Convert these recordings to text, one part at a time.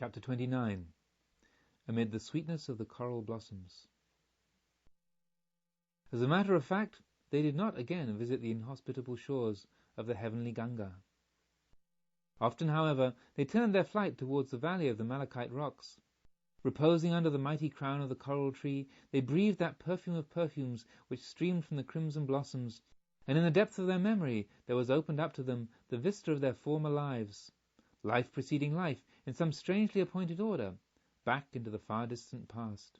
Chapter 29. Amid the sweetness of the coral blossoms. As a matter of fact, they did not again visit the inhospitable shores of the heavenly Ganga. Often, however, they turned their flight towards the valley of the malachite rocks. Reposing under the mighty crown of the coral tree, they breathed that perfume of perfumes which streamed from the crimson blossoms, and in the depth of their memory there was opened up to them the vista of their former lives, life preceding life in some strangely appointed order, back into the far distant past.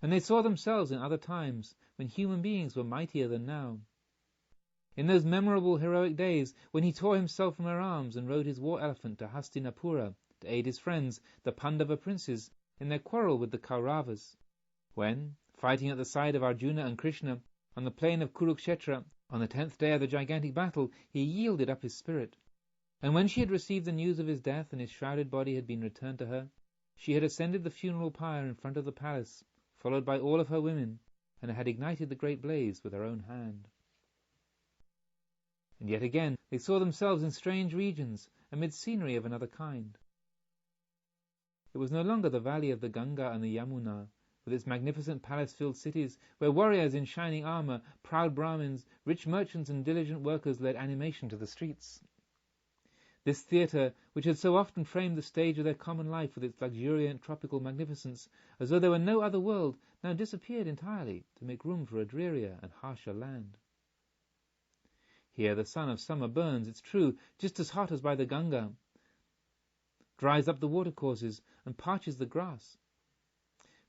And they saw themselves in other times, when human beings were mightier than now. In those memorable heroic days, when he tore himself from her arms and rode his war elephant to Hastinapura to aid his friends, the Pandava princes, in their quarrel with the Kauravas. When, fighting at the side of Arjuna and Krishna, on the plain of Kurukshetra, on the 10th day of the gigantic battle, he yielded up his spirit. And when she had received the news of his death and his shrouded body had been returned to her, she had ascended the funeral pyre in front of the palace, followed by all of her women, and had ignited the great blaze with her own hand. And yet again they saw themselves in strange regions, amid scenery of another kind. It was no longer the valley of the Ganga and the Yamuna, with its magnificent palace-filled cities, where warriors in shining armour, proud Brahmins, rich merchants and diligent workers led animation to the streets. This theatre, which had so often framed the stage of their common life with its luxuriant tropical magnificence, as though there were no other world, now disappeared entirely to make room for a drearier and harsher land. Here the sun of summer burns, it's true, just as hot as by the Ganga, dries up the watercourses and parches the grass.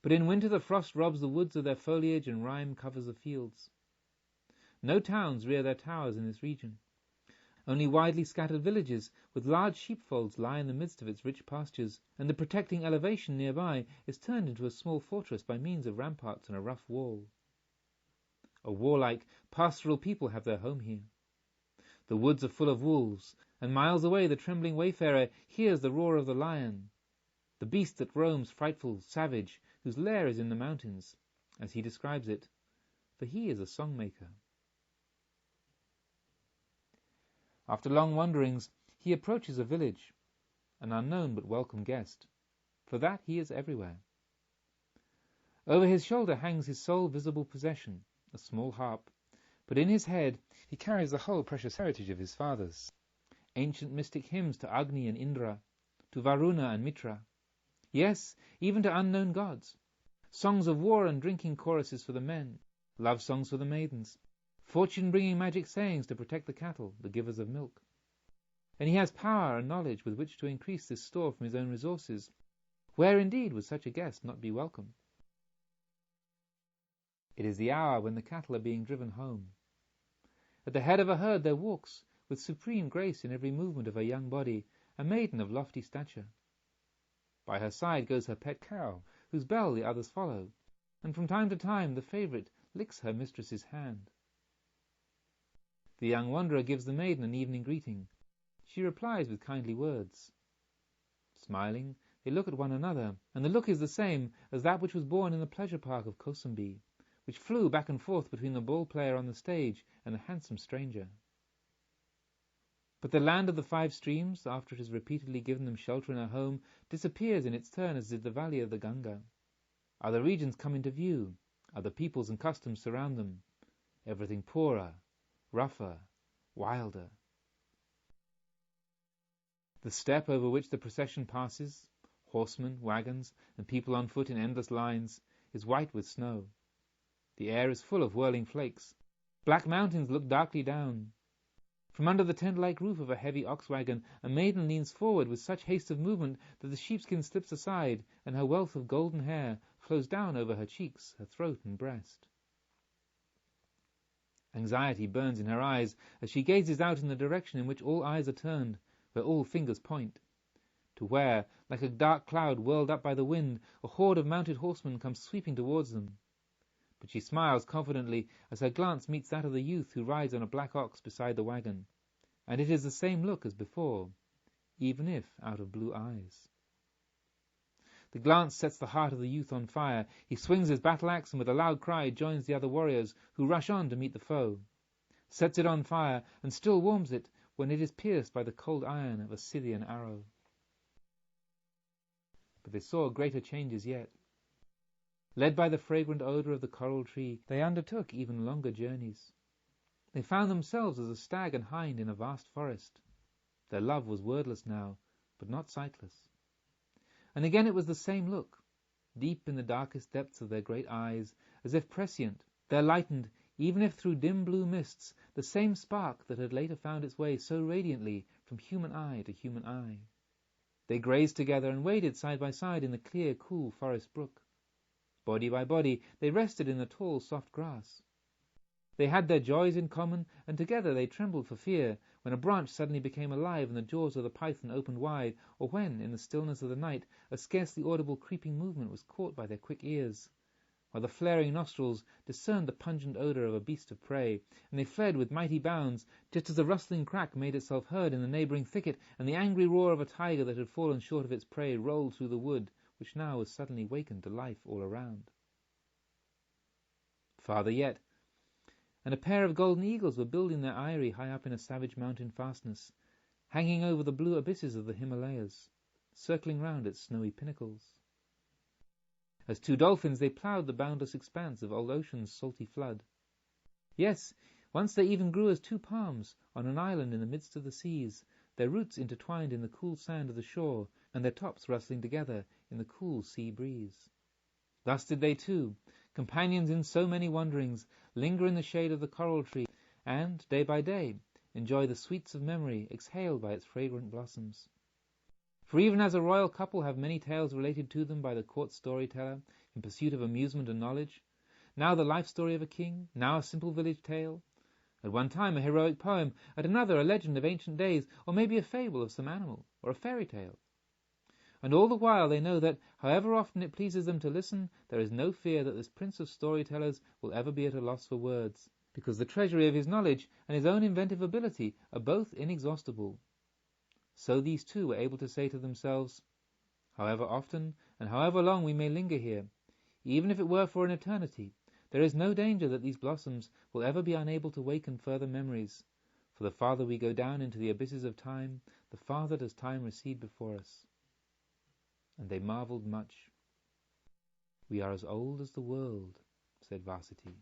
But in winter the frost robs the woods of their foliage and rime covers the fields. No towns rear their towers in this region. Only widely scattered villages with large sheepfolds lie in the midst of its rich pastures, and the protecting elevation nearby is turned into a small fortress by means of ramparts and a rough wall. A warlike, pastoral people have their home here. The woods are full of wolves, and miles away the trembling wayfarer hears the roar of the lion, the beast that roams frightful, savage, whose lair is in the mountains, as he describes it, for he is a song-maker. After long wanderings, he approaches a village, an unknown but welcome guest. For that he is everywhere. Over his shoulder hangs his sole visible possession, a small harp, but in his head he carries the whole precious heritage of his fathers. Ancient mystic hymns to Agni and Indra, to Varuna and Mitra. Yes, even to unknown gods. Songs of war and drinking choruses for the men, love songs for the maidens, fortune-bringing magic sayings to protect the cattle, the givers of milk. And he has power and knowledge with which to increase this store from his own resources. Where indeed would such a guest not be welcome? It is the hour when the cattle are being driven home. At the head of a herd there walks, with supreme grace in every movement of her young body, a maiden of lofty stature. By her side goes her pet cow, whose bell the others follow, and from time to time the favourite licks her mistress's hand. The young wanderer gives the maiden an evening greeting. She replies with kindly words. Smiling, they look at one another, and the look is the same as that which was born in the pleasure park of Kosambi, which flew back and forth between the ball-player on the stage and the handsome stranger. But the land of the 5 streams, after it has repeatedly given them shelter in a home, disappears in its turn as did the valley of the Ganga. Other regions come into view, other peoples and customs surround them, everything poorer, rougher, wilder. The steppe over which the procession passes, horsemen, wagons, and people on foot in endless lines, is white with snow. The air is full of whirling flakes. Black mountains look darkly down. From under the tent-like roof of a heavy ox-wagon, a maiden leans forward with such haste of movement that the sheepskin slips aside, and her wealth of golden hair flows down over her cheeks, her throat and breast. Anxiety burns in her eyes as she gazes out in the direction in which all eyes are turned, where all fingers point, to where, like a dark cloud whirled up by the wind, a horde of mounted horsemen comes sweeping towards them. But she smiles confidently as her glance meets that of the youth who rides on a black ox beside the wagon, and it is the same look as before, even if out of blue eyes. The glance sets the heart of the youth on fire. He swings his battle-axe and with a loud cry joins the other warriors, who rush on to meet the foe, sets it on fire, and still warms it when it is pierced by the cold iron of a Scythian arrow. but they saw greater changes yet. Led by the fragrant odour of the coral tree, they undertook even longer journeys. They found themselves as a stag and hind in a vast forest. Their love was wordless now, but not sightless. And again it was the same look, deep in the darkest depths of their great eyes, as if prescient. There lightened, even if through dim blue mists, the same spark that had later found its way so radiantly from human eye to human eye. They grazed together and waded side by side in the clear, cool forest brook. Body by body, they rested in the tall, soft grass. They had their joys in common, and together they trembled for fear, when a branch suddenly became alive and the jaws of the python opened wide, or when, in the stillness of the night, a scarcely audible creeping movement was caught by their quick ears, while the flaring nostrils discerned the pungent odour of a beast of prey, and they fled with mighty bounds, just as a rustling crack made itself heard in the neighbouring thicket, and the angry roar of a tiger that had fallen short of its prey rolled through the wood, which now was suddenly wakened to life all around. Farther yet, and a pair of golden eagles were building their eyrie high up in a savage mountain fastness, hanging over the blue abysses of the Himalayas, circling round its snowy pinnacles. As two dolphins they ploughed the boundless expanse of old ocean's salty flood. Yes, once they even grew as two palms on an island in the midst of the seas, their roots intertwined in the cool sand of the shore, and their tops rustling together in the cool sea breeze. Thus did they too, companions in so many wanderings, linger in the shade of the coral tree, and, day by day, enjoy the sweets of memory exhaled by its fragrant blossoms. For even as a royal couple have many tales related to them by the court storyteller in pursuit of amusement and knowledge, now the life story of a king, now a simple village tale, at one time a heroic poem, at another a legend of ancient days, or maybe a fable of some animal, or a fairy tale. And all the while they know that, however often it pleases them to listen, there is no fear that this prince of storytellers will ever be at a loss for words, because the treasury of his knowledge and his own inventive ability are both inexhaustible. So these two were able to say to themselves, however often and however long we may linger here, even if it were for an eternity, there is no danger that these blossoms will ever be unable to waken further memories, for the farther we go down into the abysses of time, the farther does time recede before us. And they marvelled much. "We are as old as the world," said Varsity.